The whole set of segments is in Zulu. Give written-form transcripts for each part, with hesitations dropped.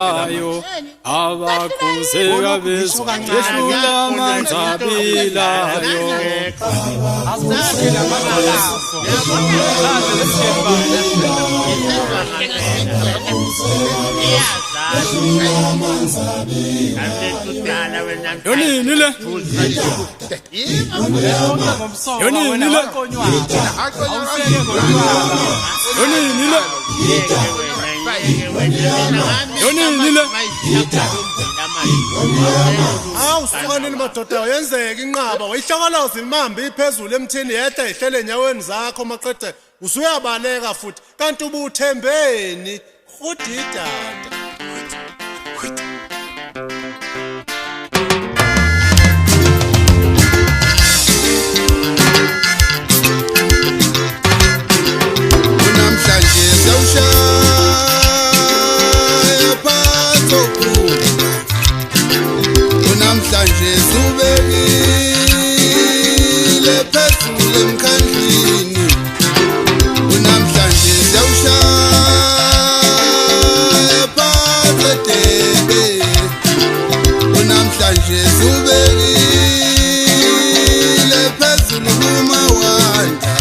ayo abakhuzeka besu yeshula manzabilayo yonini le yonini le yonini le Awu sifanele madoda yenzeka inqaba wayihlakalaza imambi iphezulu emthini yedwa ihlele enyaweni zakho maqede usuyabaleka futhi kanti ubuthembeni udidada namhlanje subekile phezulu emkhandlini namhlanje siyawushaya phansi namhlanje subekile phezulu kumawanda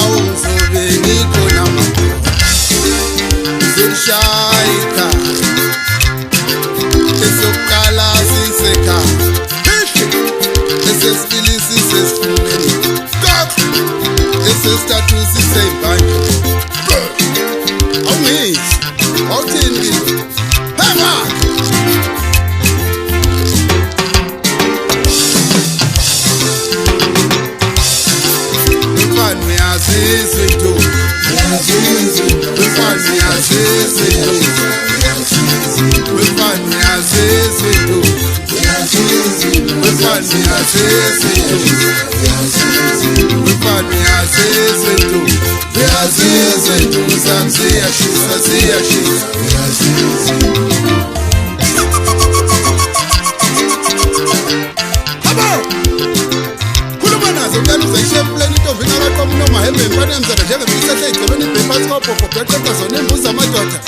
awuzobe ngikhona madoda zishayika esokala siseka esesifilisi sesifumeni stop esestatus sisebhanki awungisi awuthini kimi hema mfana uyazizwa into mfana uyazizwa into mfana uyazizwa into mfana uyazizwa into mfana uyazizwa into uyazizwa into zami ziyashisa ziyashisa habo khuluma nazo ngicela uzayishepuleni intombi ingakaqoma unomahembe mfana yamzana njengemisa igcebeni ibhephathi kwaphopho bheqeqa zona imbuzi zamadoda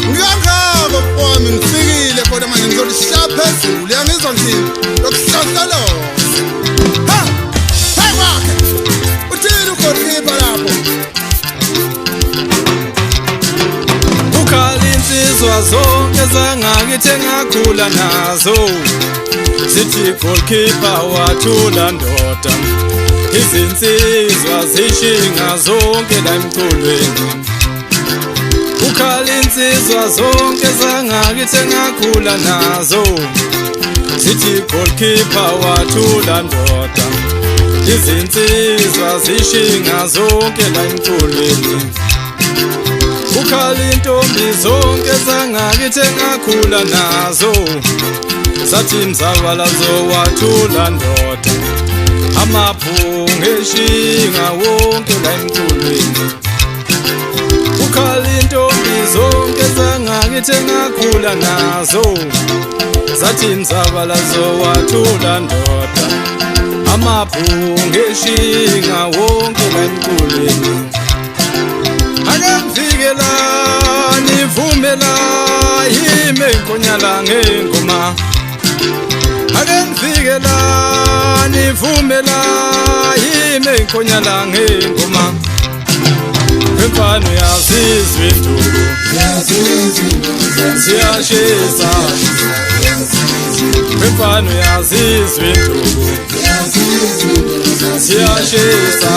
ngiyangaba kwami ngifikile kodwa manje ngizolishaya phezulu yangizwa ngini lokuhlohloloza ha hey wakhe uthini ugoalkeeper lapho ukhala insizwa zonke zangakithi engakhula nazo sithi goalkeeper wathula ndoda izinsizwa zishinga zonke la emculweni ukhala insizwa zonke zangakithi engakhula nazo sithi goalkeeper wathula ndoda izinsizwa zishinga zonke la emculweni ukhala intombi zonke zangakithi engakhula nazo sathi mzabalazo wathula ndoda amaphunga eshinga wonke la emculweni ukhala intombi zonke zangakithi engakhula nazo sathi mzabalazo wathula ndoda amaphunga eshinga wonke la emculweni akamvikela nivumela yime inkonyala ngengoma akamvikela nivumela yime inkonyala ngengoma mfana uyazizwa induku siyashisa mfana uyazizwa induku siyashisa